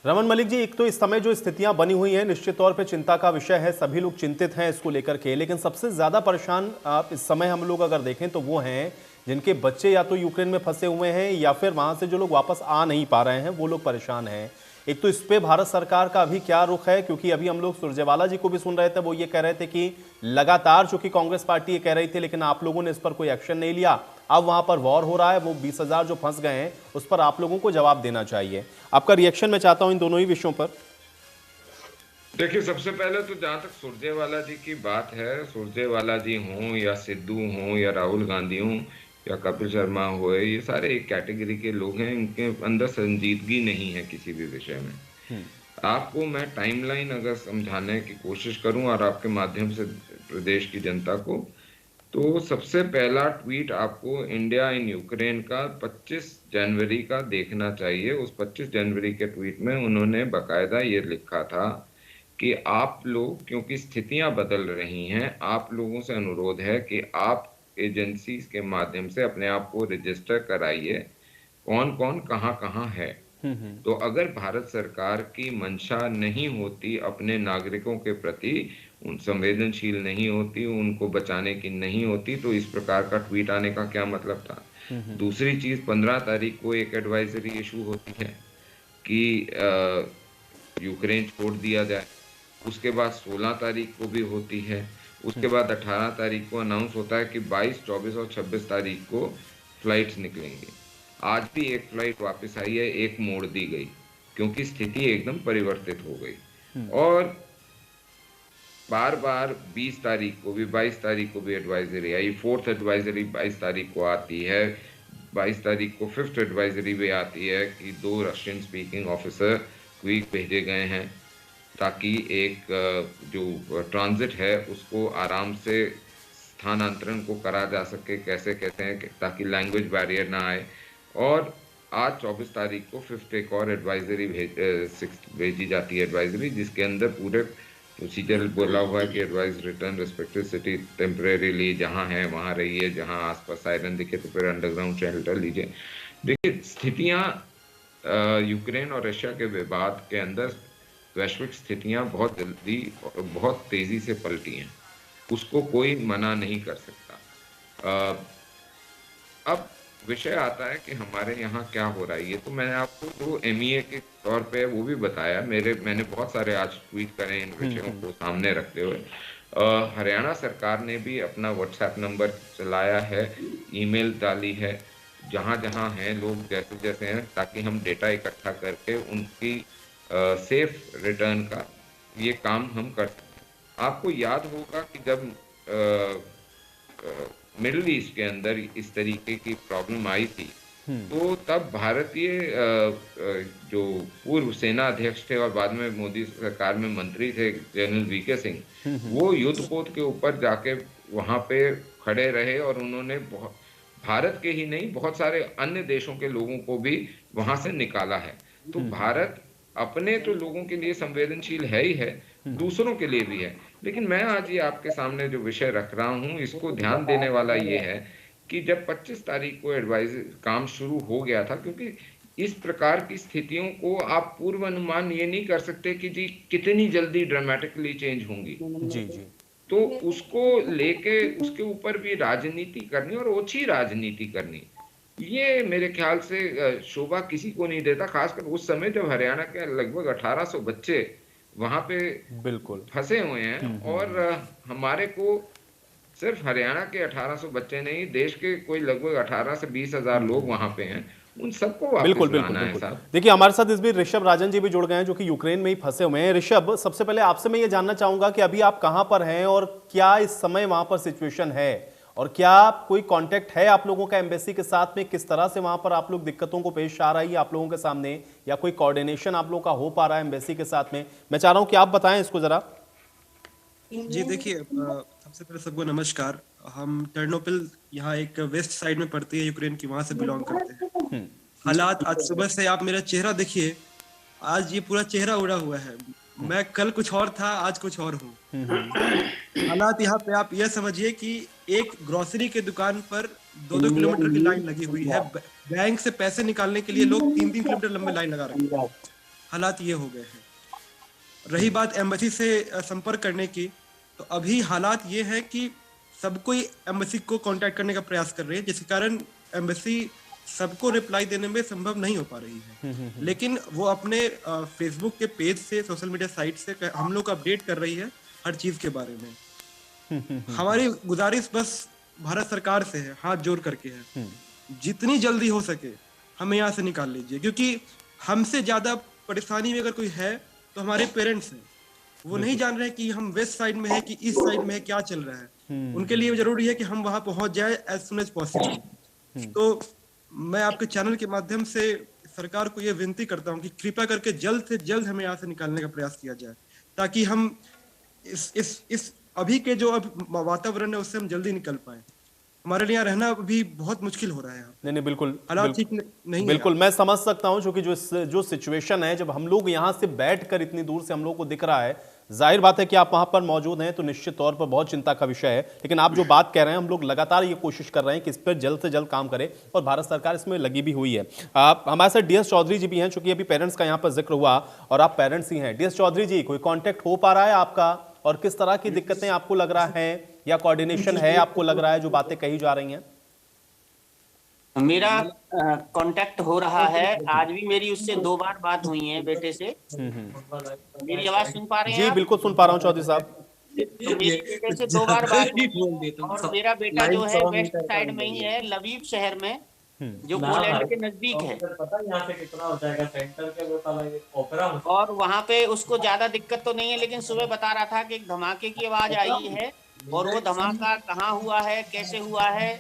S1: रमन मलिक जी, एक तो इस समय जो स्थितियां बनी हुई हैं निश्चित तौर पे चिंता का विषय है, सभी लोग चिंतित हैं इसको लेकर के, लेकिन सबसे ज्यादा परेशान इस समय हम लोग अगर देखें तो वो हैं जिनके बच्चे या तो यूक्रेन में फंसे हुए हैं या फिर वहां से जो लोग वापस आ नहीं पा रहे हैं वो लोग परेशान हैं। एक तो इस पे भारत सरकार का अभी क्या रुख है, क्योंकि अभी हम लोग सुरजेवाला जी को भी सुन रहे थे, वो ये कह रहे थे कि लगातार चूंकि कांग्रेस पार्टी ये कह रही थी लेकिन आप लोगों ने इस पर कोई एक्शन नहीं लिया, अब वहां पर वॉर हो रहा है, वो 20,000 जो फंस गए हैं उस पर आप लोगों को जवाब देना चाहिए। आपका रिएक्शन मैं चाहता हूं इन दोनों ही विषयों पर।
S6: देखिए, सबसे पहले तो जहां तक सुरजेवाला जी की बात है, सुरजेवाला जी हों या सिद्धू हों या राहुल गांधी हों या कपिल शर्मा हो, ये सारे एक कैटेगरी के लोग हैं, इनके अंदर संजीदगी नहीं है किसी भी विषय में। आपको मैं टाइमलाइन अगर समझाने की कोशिश करूं और आपके माध्यम से प्रदेश की जनता को, तो सबसे पहला ट्वीट आपको इंडिया इन यूक्रेन का 25 जनवरी का देखना चाहिए। उस 25 जनवरी के ट्वीट में उन्होंने बाकायदा ये लिखा था कि आप लोग, क्योंकि स्थितियां बदल रही हैं, आप लोगों से अनुरोध है कि आप एजेंसी के माध्यम से अपने आप को रजिस्टर कराइए, कौन कौन कहाँ है। तो अगर भारत सरकार की मंशा नहीं होती, अपने नागरिकों के प्रति उन संवेदनशील नहीं होती, उनको बचाने की नहीं होती, तो इस प्रकार का ट्वीट आने का क्या मतलब था। दूसरी चीज, 15 तारीख को एक एडवाइजरी इशू होती है कि यूक्रेन छोड़ दिया जाए, उसके बाद 16 तारीख को भी होती है, उसके बाद 18 तारीख को अनाउंस होता है कि 22, 24 और 26 तारीख को फ्लाइट्स निकलेंगी। आज भी एक फ्लाइट वापस आई है, एक मोड़ दी गई क्योंकि स्थिति एकदम परिवर्तित हो गई। और बार बार 20 तारीख को भी, 22 तारीख को भी एडवाइजरी आई, 4th एडवाइजरी 22 तारीख को आती है, 22 तारीख को 5th एडवाइजरी भी आती है कि 2 रशियन स्पीकिंग ऑफिसर क्विक भेजे गए हैं ताकि एक जो ट्रांजिट है उसको आराम से स्थानांतरण को करा जा सके, कैसे कहते हैं, ताकि लैंग्वेज बैरियर ना आए। और आज 24 तारीख को 5th एक और एडवाइजरी भेजी जाती है एडवाइजरी, जिसके अंदर पूरे प्रोसीजर बोला हुआ है कि advice return respective city temporarily, जहाँ है वहाँ रहिए, जहाँ आसपास सायरन दिखे तो फिर अंडरग्राउंड शेल्टर लीजिए। देखिए, स्थितियाँ यूक्रेन और रशिया के विवाद के अंदर वैश्विक स्थितियाँ बहुत जल्दी और बहुत तेजी से पलटी हैं, उसको कोई मना नहीं कर सकता। अब विषय आता है कि हमारे यहाँ क्या हो रहा है। ये तो मैंने आपको जो MEA के तौर पे वो भी बताया, मैंने बहुत सारे आज ट्वीट करे इन विषयों को सामने रखते हुए। हरियाणा सरकार ने भी अपना व्हाट्सएप नंबर चलाया है, ईमेल डाली है, जहाँ जहाँ हैं लोग जैसे जैसे हैं, ताकि हम डेटा इकट्ठा करके उनकी सेफ रिटर्न का ये काम हम कर सकें। आपको याद होगा कि जब मिडिल ईस्ट के अंदर इस तरीके की प्रॉब्लम आई थी, तो तब भारतीय जो पूर्व सेना अध्यक्ष थे और बाद में मोदी सरकार में मंत्री थे, जनरल VK सिंह, वो युद्धपोत के ऊपर जाके वहां पे खड़े रहे और उन्होंने भारत के ही नहीं बहुत सारे अन्य देशों के लोगों को भी वहां से निकाला है। तो भारत अपने तो लोगों के लिए संवेदनशील है ही है, दूसरों के लिए भी है। लेकिन मैं आज ये आपके सामने जो विषय रख रहा हूँ, इसको ध्यान देने वाला ये है कि जब 25 तारीख को एडवाइज काम शुरू हो गया था, क्योंकि इस प्रकार की स्थितियों को आप पूर्व अनुमान ये नहीं कर सकते कि जी कितनी जल्दी ड्रामेटिकली चेंज होंगी।
S1: जी जी।
S6: तो उसको लेके उसके ऊपर भी राजनीति करनी और ओछी राजनीति करनी, ये मेरे ख्याल से शोभा किसी को नहीं देता। खासकर उस समय जब हरियाणा के लगभग 1800 बच्चे वहां पे
S1: बिल्कुल
S6: फंसे हुए हैं, और हमारे को सिर्फ हरियाणा के 1800 बच्चे नहीं, देश के कोई लगभग 18 से 20 हजार लोग वहां पे हैं, उन सबको वापस
S1: बिल्कुल
S6: लाना
S1: बिल्कुल
S6: है
S1: बिल्कुल।
S6: साहब।
S1: देखिए, हमारे साथ इस बीच ऋषभ राजन जी भी जुड़ गए हैं, जो कि यूक्रेन में ही फंसे हुए हैं। ऋषभ, सबसे पहले आपसे मैं ये जानना चाहूंगा कि अभी आप कहां पर हैं और क्या इस समय वहां पर सिचुएशन है, और क्या कोई कांटेक्ट है आप लोगों का एम्बेसी के साथ में? किस तरह से वहां पर आप लोग दिक्कतों को पेश आ रही है आप लोगों के सामने, या कोई कोऑर्डिनेशन आप लोगों का हो पा रहा है एम्बेसी के साथ में? मैं चाह रहा हूं कि आप बताएं इसको जरा।
S7: जी देखिए, सबसे पहले सबको नमस्कार। हम टर्नोपिल यहाँ एक वेस्ट साइड में पड़ती है यूक्रेन की, वहां से बिलोंग करते हैं। हालात आज सुबह से आप मेरा चेहरा देखिए, आज ये पूरा चेहरा उड़ा हुआ है। मैं कल कुछ और था, आज कुछ और हूँ। हालात यहाँ पे आप यह समझिए कि एक ग्रोसरी के दुकान पर 2-2 किलोमीटर की लाइन लगी हुई है। बैंक से पैसे निकालने के लिए लोग 3-3 किलोमीटर लंबे लाइन लगा रखे हैं। हालात ये हो गए हैं। रही बात एम्बेसी से संपर्क करने की, तो अभी हालात ये है कि सब कोई एम्बेसी को कांटेक्ट करने का प्रयास कर रही है, जिसके कारण एम्बेसी सबको रिप्लाई देने में संभव नहीं हो पा रही है। लेकिन वो अपने फेसबुक के पेज से, सोशल मीडिया साइट से हम लोग को अपडेट कर रही है हर चीज के बारे में। हमारी गुजारिश बस भारत सरकार से है, हाथ जोड़ करके है, जितनी जल्दी हो सके हमें यहाँ से निकाल लीजिए। क्योंकि हमसे ज्यादा परेशानी में अगर कोई है तो हमारे पेरेंट्स हैं। वो नहीं जान रहे कि हम वेस्ट साइड में है कि ईस्ट साइड में है, क्या चल रहा है। उनके लिए जरूरी है कि हम वहां पहुंच जाए एज सुन एज पॉसिबल। तो मैं आपके चैनल के माध्यम से सरकार को ये विनती करता हूं कि कृपया करके जल्द से जल्द हमें यहाँ से निकालने का प्रयास किया जाए, ताकि हम इस अभी के जो अब वातावरण है उससे हम जल्दी निकल पाए। हमारे लिए रहना भी बहुत मुश्किल हो रहा है।
S1: नहीं बिल्कुल,
S7: हालात ठीक नहीं।
S1: बिल्कुल मैं समझ सकता हूं, क्योंकि जो सिचुएशन है, जब हम लोग यहां से बैठकर इतनी दूर से हम लोग को दिख रहा है, जाहिर बात है कि आप वहां पर मौजूद हैं, तो निश्चित तौर पर बहुत चिंता का विषय है। लेकिन आप जो बात कह रहे हैं, हम लोग लगातार ये कोशिश कर रहे हैं कि इस पर जल्द से जल्द काम करें, और भारत सरकार इसमें लगी भी हुई है। हमारे साथ DS चौधरी जी भी हैं, चूंकि अभी पेरेंट्स का यहाँ पर जिक्र हुआ और आप पेरेंट्स ही हैं। DS चौधरी जी, कोई कॉन्टेक्ट हो पा रहा है आपका, और किस तरह की दिक्कतें आपको लग रहा है, या कोऑर्डिनेशन है आपको लग रहा है जो बातें कही जा रही हैं?
S3: मेरा कांटेक्ट हो रहा है। आज भी मेरी उससे 2 बार बात हुई है बेटे से। मेरी आवाज सुन पा रहे हैं
S1: जी
S3: आप?
S1: बिल्कुल सुन पा रहा हूँ चौधरी साहब।
S3: तो मेरे बेटे से 2 बार बात हुई, और मेरा बेटा जो है वेस्ट साइड में ही है, लवीव शहर में, जो पोलैंड के नजदीक है।
S8: पता है यहाँ से कितना हो जाएगा सेंटर के, वो साला ये ओपेरा में।
S3: और वहाँ पे उसको ज्यादा दिक्कत तो नहीं है, लेकिन सुबह बता रहा था कि एक धमाके की आवाज आई है, और वो धमाका कहाँ हुआ है, कैसे हुआ है,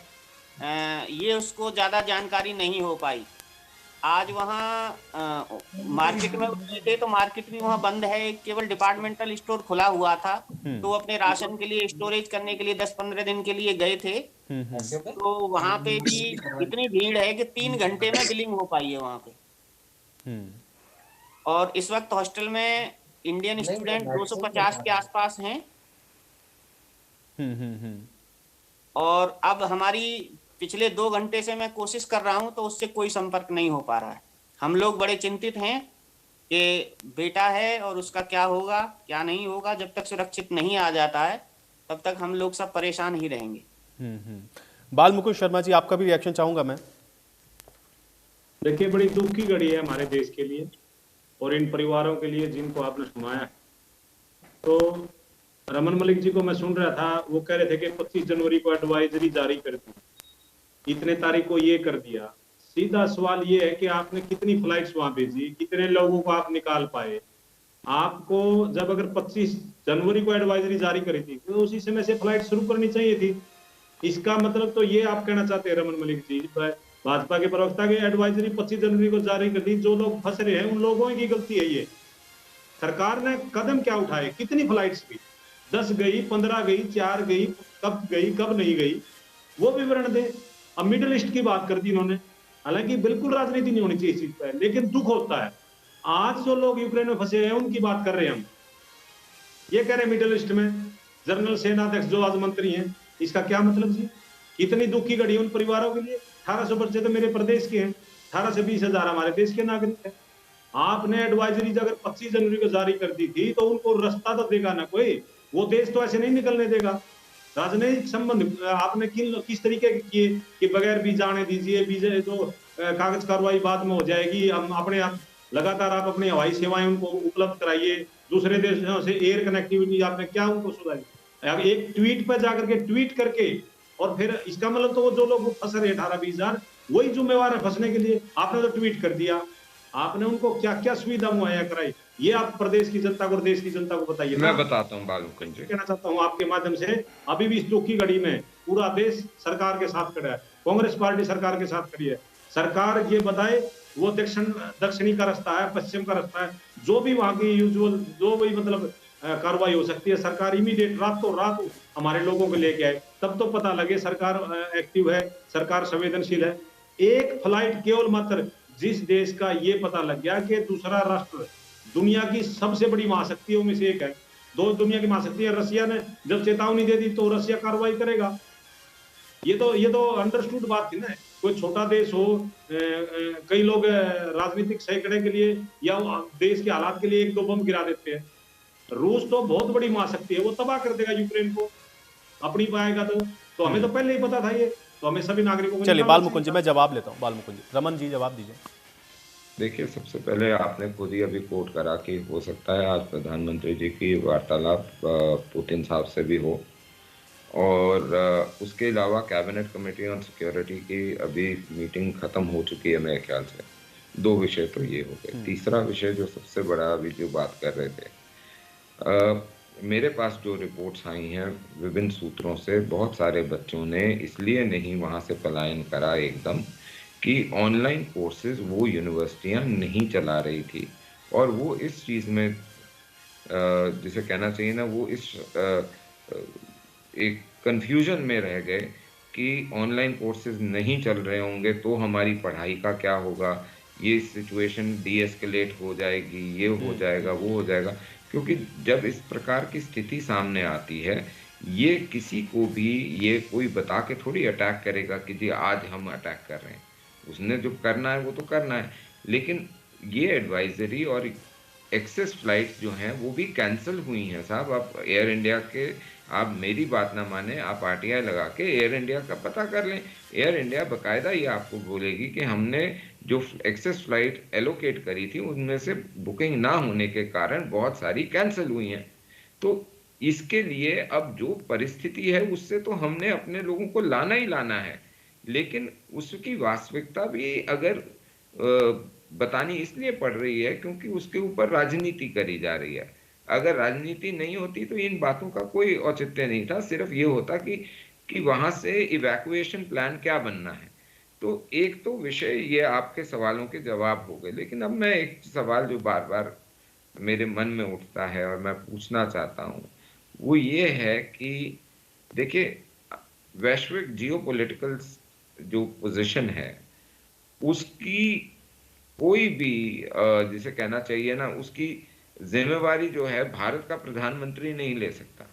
S3: ये उसको ज्यादा जानकारी नहीं हो पाई। आज वहाँ मार्केट में गए थे, तो मार्केट भी वहाँ बंद है, केवल डिपार्टमेंटल स्टोर खुला हुआ था। तो अपने राशन के लिए स्टोरेज करने के लिए 10-15 दिन के लिए गए थे। तो वहाँ पे भी इतनी भीड़ है कि 3 घंटे में बिलिंग हो पाई है वहाँ पे। और इस वक्त हॉस्टल में इंडियन
S8: नहीं,
S3: स्टूडेंट
S8: वैक्सीन
S3: 250 के आसपास हैं।
S1: हम्म।
S3: और अब हमारी पिछले 2 घंटे से मैं कोशिश कर रहा हूं तो उससे कोई संपर्क नहीं हो पा रहा है। हम लोग बड़े चिंतित हैं कि बेटा है और उसका क्या होगा क्या नहीं होगा। जब तक सुरक्षित नहीं आ जाता है तब तक हम लोग सब परेशान ही रहेंगे।
S1: बाल मुकुंद शर्मा जी, आपका भी रिएक्शन चाहूंगा मैं।
S9: देखिए, बड़ी दुख की घड़ी है हमारे देश के लिए और इन परिवारों के लिए जिनको आपने सुनाया। तो रमन मलिक जी को मैं सुन रहा था, वो कह रहे थे कि 25 जनवरी को एडवाइजरी जारी कर दी, इतने तारीख को ये कर दिया। सीधा सवाल ये है कि आपने कितनी फ्लाइट्स वहां भेजी, कितने लोगों को आप निकाल पाए। आपको जब अगर 25 जनवरी को एडवाइजरी जारी करी थी तो उसी समय से फ्लाइट शुरू करनी चाहिए थी। इसका मतलब तो ये आप कहना चाहते हैं रमन मलिक जी, भाजपा के प्रवक्ता, के एडवाइजरी 25 जनवरी को जारी कर दी, जो लोग फंस रहे हैं उन लोगों की गलती है। ये सरकार ने कदम क्या उठाए, कितनी फ्लाइट्स गई, 10 गई, 15 गई, 4 गई, कब नहीं गई, वो विवरण दे। अब मिडिल ईस्ट की बात कर दी इन्होंने, हालांकि बिल्कुल राजनीति नहीं होनी चाहिए इस चीज पर, लेकिन दुख होता है आज जो लोग यूक्रेन में फंसे हैं उनकी बात कर रहे हैं हम। ये कह रहे हैं मिडिल ईस्ट में जनरल सेनाध्यक्ष जो आज मंत्री हैं, इसका क्या मतलब जी? कितनी दुख की घड़ी उन परिवारों के लिए। 1800 बच्चे तो मेरे प्रदेश के हैं, 18 से 20 हजार हमारे देश के नागरिक हैं। आपने एडवाइजरी अगर 25 जनवरी को जारी कर दी थी तो उनको रास्ता तो देगा ना कोई, वो देश तो ऐसे नहीं निकलने देगा। राजनीतिक संबंध आपने किस तरीके के किए कि बगैर वीजा आने दीजिए, वीजा तो कागज कार्रवाई बाद में हो जाएगी, हम अपने आप लगातार आप अपनी हवाई सेवाएं उनको उपलब्ध कराइए, दूसरे देशों से एयर कनेक्टिविटी आपने क्या उनको सुधारी। एक ट्वीट पर जाकर के ट्वीट करके, और फिर इसका मतलब तो वो जो लोग फंस रहे 18-20 हजार वही जिम्मेवार है फंसने के लिए। आपने तो ट्वीट कर दिया, आपने उनको क्या क्या सुविधा मुहैया कराई, ये आप प्रदेश की जनता को और देश की जनता को बताइए।
S6: मैं बताता हूँ बालमुकुंद जी,
S9: कहना चाहता हूँ आपके माध्यम से, अभी भी इस दुख की घड़ी में पूरा देश सरकार के साथ खड़ा है, कांग्रेस पार्टी सरकार के साथ खड़ी है। सरकार ये बताए वो दक्षिणी का रास्ता है, पश्चिम का रास्ता है, जो भी वहां की यूजुअल जो भी मतलब कार्रवाई हो सकती है, सरकार इमीडिएट रातों रात हमारे लोगों को लेके आए, तब तो पता लगे सरकार एक्टिव है, सरकार संवेदनशील है। एक फ्लाइट केवल मात्र जिस देश का ये पता लग गया कि दूसरा राष्ट्र दुनिया की सबसे बड़ी महाशक्तियों में से एक है, दो दुनिया की महाशक्ति है, रसिया ने जब चेतावनी दे दी तो रसिया कार्रवाई करेगा। ये तो अंडरस्टूड बात थी ना। कोई छोटा देश हो, कई लोग राजनीतिक सैकड़े के लिए या देश के हालात के लिए 1-2 बम गिरा देते हैं। रूस तो बहुत बड़ी महाशक्ति है, वो तबाह कर देगा यूक्रेन को अपनी पाएगा तो हमें तो पहले ही पता था ये, तो हमें सभी नागरिकों को।
S1: चलिए बाल मुकुंद जी, मैं जवाब लेता हूँ। बाल मुकुंद जी, रमन जी जवाब दीजिए।
S6: देखिए, सबसे पहले आपने खुद ही अभी कोट करा कि हो सकता है आज प्रधानमंत्री जी की वार्तालाप पुतिन साहब से भी हो, और उसके अलावा कैबिनेट कमेटी ऑन सिक्योरिटी की अभी मीटिंग खत्म हो चुकी है मेरे ख्याल से। 2 विषय तो ये हो गए। तीसरा विषय जो सबसे बड़ा अभी जो बात कर रहे थे, मेरे पास जो रिपोर्ट्स आई हैं विभिन्न सूत्रों से, बहुत सारे बच्चों ने इसलिए नहीं वहाँ से पलायन करा एकदम कि ऑनलाइन कोर्सेज वो यूनिवर्सिटियाँ नहीं चला रही थी, और वो इस चीज़ में जिसे कहना चाहिए ना, वो इस एक कंफ्यूजन में रह गए कि ऑनलाइन कोर्सेज नहीं चल रहे होंगे तो हमारी पढ़ाई का क्या होगा, ये सिचुएशन डीएस्केलेट हो जाएगी, ये हो जाएगा, वो हो जाएगा। क्योंकि जब इस प्रकार की स्थिति सामने आती है, ये किसी को भी ये कोई बता के थोड़ी अटैक करेगा कि जी आज हम अटैक कर रहे हैं। उसने जो करना है वो तो करना है, लेकिन ये एडवाइजरी और एक्सेस फ्लाइट्स जो हैं वो भी कैंसिल हुई हैं साहब। आप एयर इंडिया के, आप मेरी बात ना माने, आप आरटीआई लगा के एयर इंडिया का पता कर लें। एयर इंडिया बाकायदा ये आपको बोलेगी कि हमने जो एक्सेस फ्लाइट एलोकेट करी थी उनमें से बुकिंग ना होने के कारण बहुत सारी कैंसिल हुई हैं। तो इसके लिए अब जो परिस्थिति है उससे तो हमने अपने लोगों को लाना ही लाना है, लेकिन उसकी वास्तविकता भी अगर बतानी इसलिए पड़ रही है क्योंकि उसके ऊपर राजनीति करी जा रही है। अगर राजनीति नहीं होती तो इन बातों का कोई औचित्य नहीं था, सिर्फ ये होता कि वहां से इवैक्यूएशन प्लान क्या बनना है। तो एक तो विषय ये आपके सवालों के जवाब हो गए, लेकिन अब मैं एक सवाल जो बार बार मेरे मन में उठता है और मैं पूछना चाहता हूँ वो ये है कि देखिए, वैश्विक जियोपॉलिटिकल जो पोजीशन है उसकी कोई भी जिसे कहना चाहिए ना, उसकी जिम्मेवारी जो है भारत का प्रधानमंत्री नहीं ले सकता।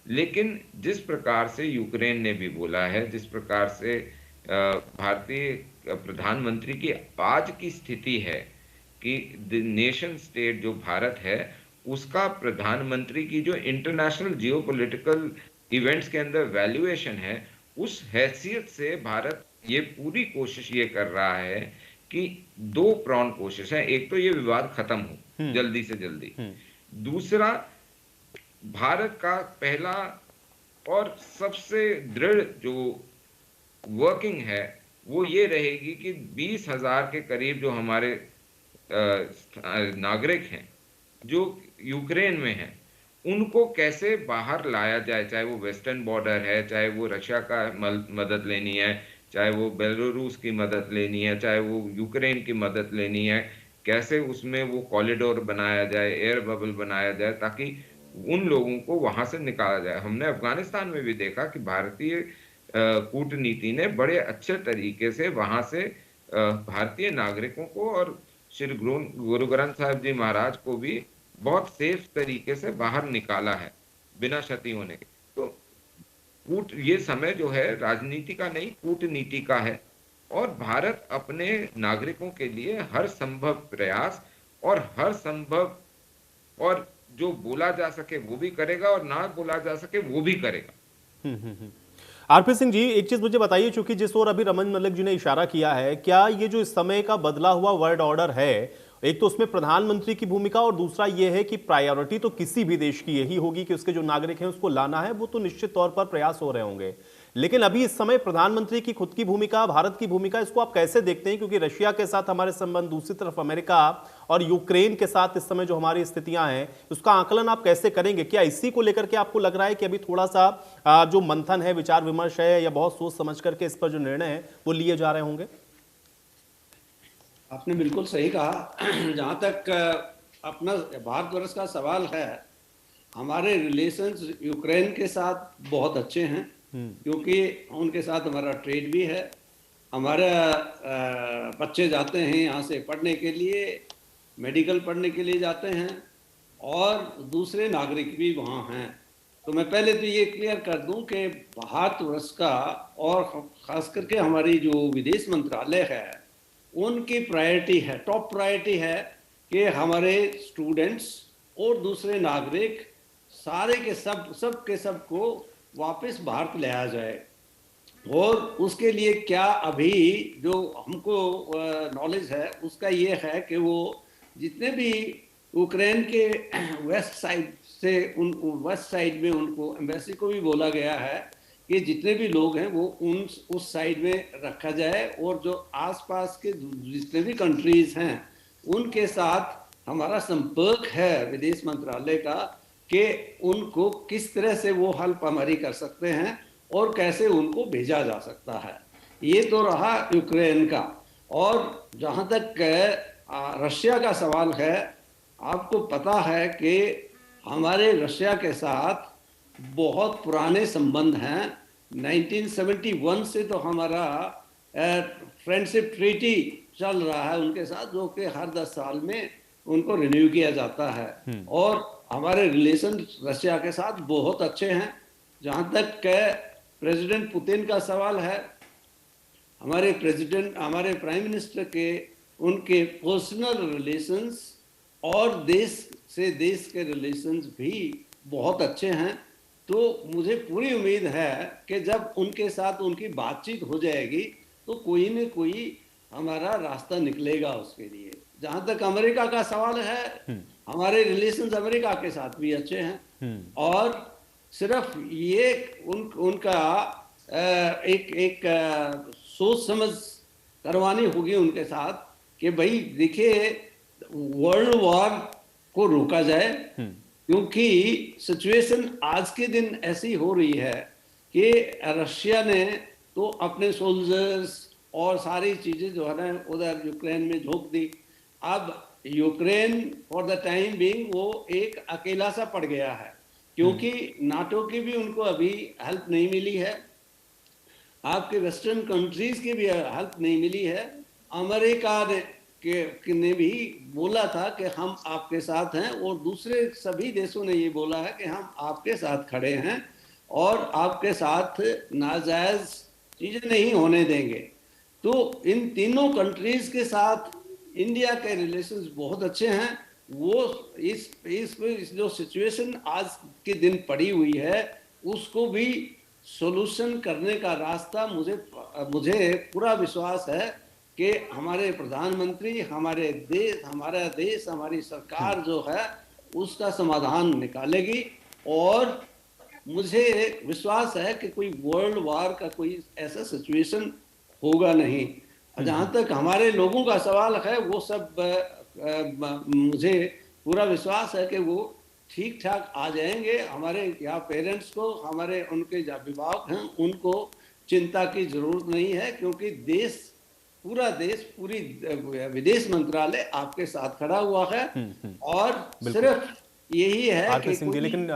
S6: लेकिन जिस प्रकार से यूक्रेन ने भी बोला है, जिस प्रकार से भारतीय प्रधानमंत्री की आज की स्थिति है कि नेशन स्टेट जो भारत है उसका प्रधानमंत्री की जो इंटरनेशनल जियोपॉलिटिकल इवेंट्स के अंदर वैल्यूएशन है, उस हैसियत से भारत ये पूरी कोशिश ये कर रहा है कि दो प्रॉन कोशिश है। एक तो ये विवाद खत्म हो जल्दी से जल्दी, दूसरा भारत का पहला और सबसे दृढ़ जो वर्किंग है वो ये रहेगी कि 20,000 के करीब जो हमारे नागरिक हैं जो यूक्रेन में हैं उनको कैसे बाहर लाया जाए, चाहे वो वेस्टर्न बॉर्डर है, चाहे वो रशिया का मदद लेनी है, चाहे वो बेलारूस की मदद लेनी है, चाहे वो यूक्रेन की मदद लेनी है, कैसे उसमें वो कॉरिडोर बनाया जाए, एयर बबल बनाया जाए ताकि उन लोगों को वहां से निकाला जाए। हमने अफगानिस्तान में भी देखा कि भारतीय कूटनीति ने बड़े अच्छे तरीके से वहां से भारतीय नागरिकों को और श्री गुरु ग्रंथ साहिब जी महाराज को भी बहुत सेफ तरीके से बाहर निकाला है बिना क्षति होने के। तो ये समय जो है राजनीति का नहीं कूटनीति का है और भारत अपने नागरिकों के लिए हर संभव प्रयास और हर संभव और जो बोला जा सके वो भी करेगा और ना बोला जा सके वो भी करेगा।
S1: आरपी सिंह जी, एक चीज मुझे बताइए, चूंकि जिस ओर अभी रमन मलिक जी ने इशारा किया है, क्या ये जो इस समय का बदला हुआ वर्ल्ड ऑर्डर है, एक तो उसमें प्रधानमंत्री की भूमिका और दूसरा ये है कि प्रायोरिटी तो किसी भी देश की यही होगी कि उसके जो नागरिक हैं उसको लाना है, वो तो निश्चित तौर पर प्रयास हो रहे होंगे, लेकिन अभी इस समय प्रधानमंत्री की खुद की भूमिका, भारत की भूमिका, इसको आप कैसे देखते हैं? क्योंकि रशिया के साथ हमारे संबंध, दूसरी तरफ अमेरिका और यूक्रेन के साथ इस समय जो हमारी स्थितियां हैं उसका आकलन आप कैसे करेंगे? क्या इसी को लेकर के आपको लग रहा है कि अभी थोड़ा सा जो मंथन है, विचार विमर्श है, या बहुत सोच समझ करके इस पर जो निर्णय है वो लिए जा रहे होंगे?
S5: आपने बिल्कुल सही कहा। जहां तक अपना भारतवर्ष का सवाल है, हमारे रिलेशंस यूक्रेन के साथ बहुत अच्छे हैं क्योंकि उनके साथ हमारा ट्रेड भी है, हमारे बच्चे जाते हैं यहाँ से पढ़ने के लिए, मेडिकल पढ़ने के लिए जाते हैं और दूसरे नागरिक भी वहाँ हैं। तो मैं पहले तो ये क्लियर कर दूं कि भारतवर्ष का और ख़ास करके हमारी जो विदेश मंत्रालय है उनकी प्रायोरिटी है, टॉप प्रायोरिटी है कि हमारे स्टूडेंट्स और दूसरे नागरिक सारे के सब को वापस भारत ले आ जाए। और उसके लिए क्या अभी जो हमको नॉलेज है उसका ये है कि वो जितने भी यूक्रेन के वेस्ट साइड से वेस्ट साइड में उनको एम्बेसी को भी बोला गया है कि जितने भी लोग हैं वो उस साइड में रखा जाए और जो आसपास के जितने भी कंट्रीज हैं उनके साथ हमारा संपर्क है विदेश मंत्रालय का कि उनको किस तरह से वो हेल्प हमारी कर सकते हैं और कैसे उनको भेजा जा सकता है। ये तो रहा यूक्रेन का। और जहाँ तक रशिया का सवाल है, आपको पता है कि हमारे रशिया के साथ बहुत पुराने संबंध हैं। 1971 से तो हमारा फ्रेंडशिप ट्रीटी चल रहा है उनके साथ, जो कि हर 10 साल में उनको रिन्यू किया जाता है और हमारे रिलेशन रशिया के साथ बहुत अच्छे हैं। जहाँ तक प्रेसिडेंट पुतिन का सवाल है, हमारे प्राइम मिनिस्टर के उनके पर्सनल रिलेशंस और देश से देश के रिलेशंस भी बहुत अच्छे हैं। तो मुझे पूरी उम्मीद है कि जब उनके साथ उनकी बातचीत हो जाएगी तो कोई न कोई हमारा रास्ता निकलेगा उसके लिए। जहाँ तक अमेरिका का सवाल है, हमारे रिलेशंस अमेरिका के साथ भी अच्छे हैं और सिर्फ ये उनका एक सोच समझ करवानी होगी उनके साथ कि भाई देखिए वर्ल्ड वॉर को रोका जाए, क्योंकि सिचुएशन आज के दिन ऐसी हो रही है कि रशिया ने तो अपने सोल्जर्स और सारी चीजें जो है ना उधर यूक्रेन में झोंक दी। अब Ukraine for the time being वो एक अकेला सा पड़ गया है क्योंकि नाटो की भी उनको अभी हेल्प नहीं मिली है, आपके वेस्टर्न कंट्रीज की भी हेल्प नहीं मिली है। अमेरिका ने के ने भी बोला था कि हम आपके साथ हैं, और दूसरे सभी देशों ने ये बोला है कि हम आपके साथ खड़े हैं और आपके साथ नाजायज चीजें नहीं होने देंगे। तो इन तीनों कंट्रीज के साथ इंडिया के रिलेशंस बहुत अच्छे हैं। वो इस जो सिचुएशन आज के दिन पड़ी हुई है उसको भी सॉल्यूशन करने का रास्ता मुझे पूरा विश्वास है कि हमारे प्रधानमंत्री, हमारा देश, हमारी सरकार जो है उसका समाधान निकालेगी। और मुझे विश्वास है कि कोई वर्ल्ड वार का कोई ऐसा सिचुएशन होगा नहीं। जहां तक हमारे लोगों का सवाल है, वो सब मुझे पूरा विश्वास है कि वो ठीक ठाक आ जाएंगे। हमारे यहाँ पेरेंट्स को, हमारे उनके जो अभिभावक हैं उनको चिंता की जरूरत नहीं है, क्योंकि पूरा देश, पूरी विदेश मंत्रालय आपके साथ खड़ा हुआ है। और सिर्फ यही है कि
S1: सिंह जी, लेकिन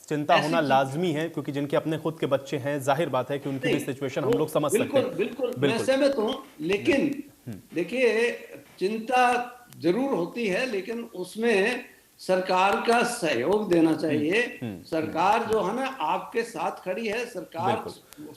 S1: चिंता होना लाजमी है, क्योंकि जिनके अपने खुद के बच्चे हैं, जाहिर बात है कि उनकी भी सिचुएशन हम लोग समझ सकते हैं।
S5: बिल्कुल मैं सहमत हूँ, लेकिन देखिए चिंता जरूर होती है, लेकिन उसमें सरकार का सहयोग देना चाहिए। सरकार जो है ना आपके साथ खड़ी है, सरकार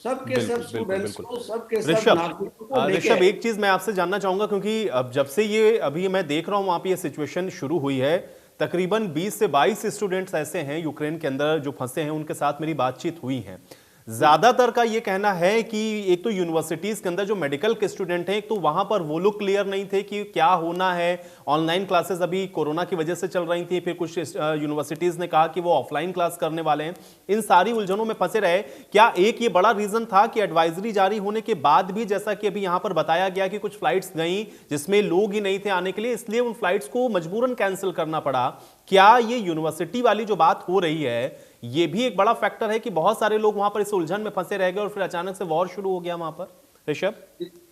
S5: सबके सब स्टूडेंट्स को, सबके सब नागरिकों को लेके।
S1: ऋषभ, एक चीज मैं आपसे जानना चाहूंगा, क्योंकि अब जब से ये अभी मैं देख रहा हूं वहां पे ये सिचुएशन शुरू हुई है, तकरीबन 20 से 22 स्टूडेंट्स ऐसे हैं यूक्रेन के अंदर जो फंसे हैं, उनके साथ मेरी बातचीत हुई है। ज्यादातर का ये कहना है कि एक तो यूनिवर्सिटीज के अंदर जो मेडिकल के स्टूडेंट हैं, एक तो वहां पर वो लोग क्लियर नहीं थे कि क्या होना है। ऑनलाइन क्लासेस अभी कोरोना की वजह से चल रही थी, फिर कुछ यूनिवर्सिटीज ने कहा कि वो ऑफलाइन क्लास करने वाले हैं। इन सारी उलझनों में फंसे रहे। क्या एक ये बड़ा रीजन था कि एडवाइजरी जारी होने के बाद भी, जैसा कि अभी यहां पर बताया गया कि कुछ फ्लाइट्स गई जिसमें लोग ही नहीं थे आने के लिए, इसलिए उन फ्लाइट्स को मजबूरन कैंसिल करना पड़ा? क्या ये यूनिवर्सिटी वाली जो बात हो रही है, ये भी एक बड़ा फैक्टर है कि बहुत सारे लोग वहां पर इस उलझन में फंसे रह गए और फिर अचानक से वॉर शुरू हो गया वहां पर? ऋषभ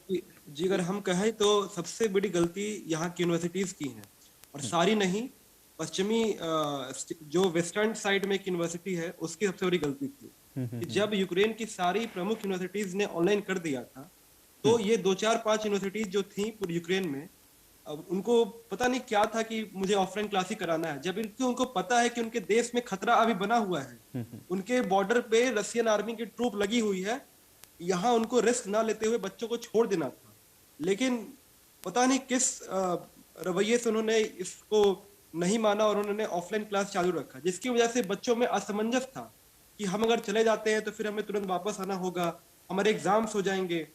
S7: जी, अगर हम कहें तो सबसे बड़ी गलती यहाँ की यूनिवर्सिटीज की है, और सारी नहीं, पश्चिमी जो वेस्टर्न साइड में एक यूनिवर्सिटी है उसकी सबसे बड़ी गलती थी कि जब यूक्रेन की सारी प्रमुख यूनिवर्सिटीज ने ऑनलाइन कर दिया था, तो ये 2-4-5 यूनिवर्सिटीज जो थी पूरे यूक्रेन में, अब उनको पता नहीं क्या था कि मुझे ऑफलाइन क्लास ही कराना है, जब उनको पता है कि उनके देश में खतरा अभी बना हुआ है, उनके बॉर्डर पे रशियन आर्मी की ट्रूप लगी हुई है, यहाँ उनको रिस्क ना लेते हुए बच्चों को छोड़ देना था। लेकिन पता नहीं किस रवैये से उन्होंने इसको नहीं माना और उन्होंने ऑफलाइन क्लास चालू रखा, जिसकी वजह से बच्चों में असमंजस था कि हम अगर चले जाते हैं तो फिर हमें तुरंत वापस आना होगा, हमारे एग्जाम्स हो जाएंगे।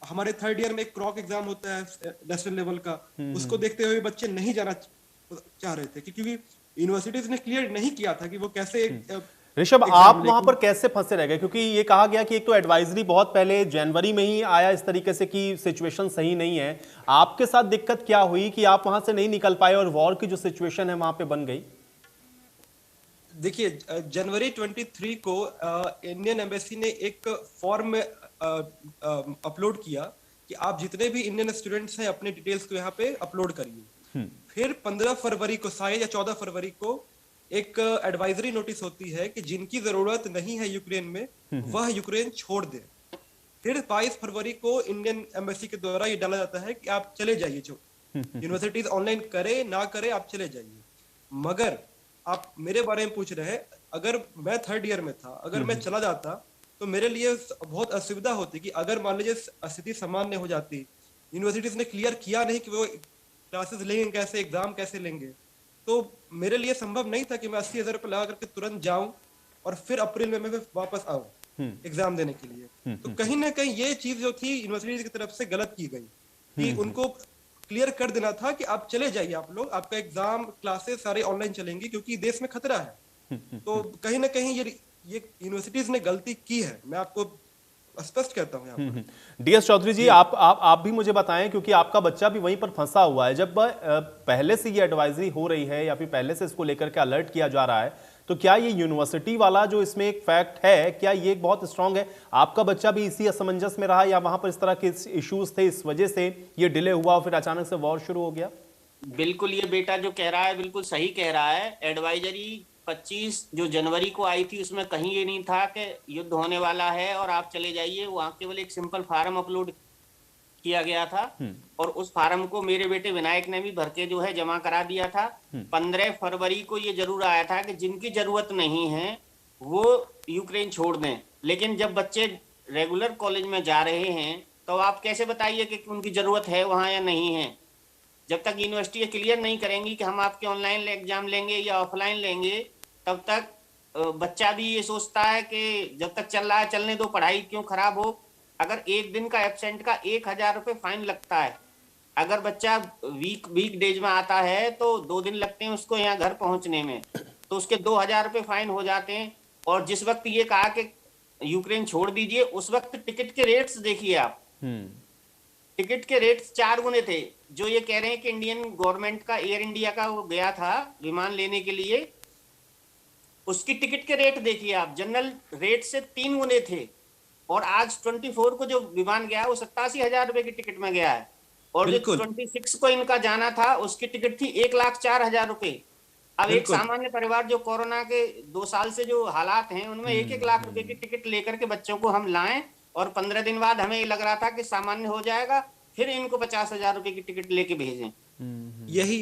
S7: हमारे थर्ड ईयर में एक क्रॉक एग्जाम होता है नेशनल लेवल का, उसको देखते हुए बच्चे नहीं जाना चाह रहे थे, क्योंकि यूनिवर्सिटीज ने क्लियर नहीं किया था कि वो कैसे।
S1: ऋषभ, आप वहां पर कैसे फंसे रह गए? क्योंकि ये कहा गया कि एक तो एडवाइजरी बहुत पहले जनवरी में ही आया इस तरीके से कि सिचुएशन सही नहीं है। आपके साथ दिक्कत क्या हुई कि आप वहां से नहीं निकल पाए और वॉर की जो सिचुएशन है वहां पे बन गई?
S7: देखिए, जनवरी 23 को इंडियन एम्बेसी ने एक फॉर्म अपलोड किया कि आप जितने भी इंडियन स्टूडेंट्स हैं अपने डिटेल्स को यहाँ पे अपलोड करिए। फिर 15 फरवरी को शायद या 14 फरवरी को एक एडवाइजरी नोटिस होती है कि जिनकी जरूरत नहीं है यूक्रेन में वह यूक्रेन छोड़ दे। फिर 22 फरवरी को इंडियन एम्बेसी के द्वारा ये डाला जाता है कि आप चले जाइए, यूनिवर्सिटीज ऑनलाइन करे ना करे आप चले जाइए। मगर आप मेरे बारे में पूछ रहे हैं, अगर मैं थर्ड ईयर में था, अगर मैं चला जाता तो मेरे लिए बहुत असुविधा होती कि अगर मान लीजिए स्थिति सामान्य हो जाती, यूनिवर्सिटीज ने क्लियर किया नहीं कि वो क्लासेस लेंगे कैसे, एग्जाम कैसे लेंगे, तो मेरे लिए संभव नहीं था कि मैं 80,000 रुपये लगा करके तुरंत जाऊं और फिर अप्रैल में मैं वापस आऊं एग्जाम देने के लिए। तो कहीं ना कहीं ये चीज जो थी यूनिवर्सिटीज की तरफ से गलत की गई कि उनको क्लियर कर देना था कि आप चले जाइए, आप लोग, आपका एग्जाम क्लासेस सारे ऑनलाइन चलेंगी क्योंकि देश में खतरा है। तो कहीं ना कहीं ये यूनिवर्सिटीज ने गलती की है, मैं आपको स्पष्ट करता हूं यहाँ पर।
S1: डीएस चौधरी जी, आप भी मुझे बताएं, क्योंकि आपका बच्चा भी वहीं पर फंसा हुआ है। जब पहले से ये एडवाइजरी हो रही है या फिर पहले से इसको लेकर के अलर्ट किया जा रहा है, तो क्या ये यूनिवर्सिटी वाला जो इसमें एक फैक्ट है, क्या ये बहुत स्ट्रांग है? आपका बच्चा भी इसी असमंजस में रहा या वहां पर इस तरह के इश्यूज थे, इस वजह से ये डिले हुआ और फिर अचानक से वॉर शुरू हो गया?
S3: बिल्कुल, ये बेटा जो कह रहा है बिल्कुल सही कह रहा है। एडवाइजरी 25 जो जनवरी को आई थी उसमें कहीं ये नहीं था कि युद्ध होने वाला है और आप चले जाइए। वहाँ केवल एक सिंपल फार्म अपलोड किया गया था और उस फार्म को मेरे बेटे विनायक ने भी भर के जो है जमा करा दिया था। 15 फरवरी को ये जरूर आया था कि जिनकी जरूरत नहीं है वो यूक्रेन छोड़ दें, लेकिन जब बच्चे रेगुलर कॉलेज में जा रहे हैं तो आप कैसे बताइए कि उनकी जरूरत है वहां या नहीं है। जब तक यूनिवर्सिटी क्लियर नहीं करेंगी कि हम आपके ऑनलाइन एग्जाम लेंगे या ऑफलाइन लेंगे, तब तक बच्चा भी ये सोचता है कि जब तक चल रहा है चलने दो, पढ़ाई क्यों खराब हो। अगर एक दिन का एब्सेंट का 1000 रुपये फाइन लगता है, अगर बच्चा वीक डेज में आता है तो 2 दिन लगते हैं उसको यहाँ घर पहुंचने में, तो उसके 2000 रुपये फाइन हो जाते हैं। और जिस वक्त ये कहा कि यूक्रेन छोड़ दीजिए, उस वक्त टिकट के रेट्स देखिए आप, टिकट के रेट्स 4 गुने थे। जो ये कह रहे हैं कि इंडियन गवर्नमेंट का, एयर इंडिया का वो गया था विमान लेने के लिए, उसकी टिकट के रेट देखिए आप, जनरल रेट से 3 गुने थे। और आज 24 को जो विमान गया वो 87,000 रुपए की टिकट में गया है, और जो 26 को इनका जाना था उसकी टिकट थी 1,04,000 रुपए। अब एक सामान्य परिवार जो कोरोना के 2 साल से जो हालात हैं उनमें 1-1 लाख रुपए की टिकट लेकर के बच्चों को हम लाएं, और 15 दिन बाद हमें लग रहा था कि सामान्य हो जाएगा, फिर इनको 50,000 रुपए की टिकट लेके भेजें।
S7: यही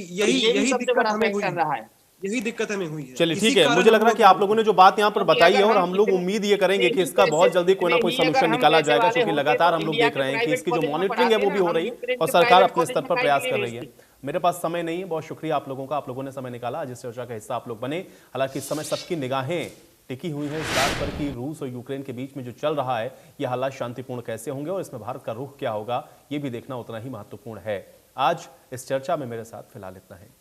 S7: दिक्कत हमें हुई है। यही दिक्कत हमें हुई है।
S1: चलिए ठीक है, मुझे लग रहा है कि आप लोगों ने जो बात यहाँ पर बताई है, और हम लोग उम्मीद ये करेंगे कि इसका बहुत जल्दी कोई ना कोई सलूशन निकाला जाएगा, क्योंकि लगातार हम लोग देख रहे हैं कि इसकी जो मॉनिटरिंग है वो भी हो रही है और सरकार अपने स्तर पर प्रयास कर रही है। मेरे पास समय नहीं है, बहुत शुक्रिया आप लोगों का, आप लोगों ने समय निकाला, आज इस चर्चा का हिस्सा आप लोग बने। हालांकि इस समय सबकी निगाहें टिकी हुई है इस बात पर कि रूस और यूक्रेन के बीच में जो चल रहा है ये हालात शांतिपूर्ण कैसे होंगे और इसमें भारत का रुख क्या होगा, ये भी देखना उतना ही महत्वपूर्ण है। आज इस चर्चा में मेरे साथ फिलहाल इतना है।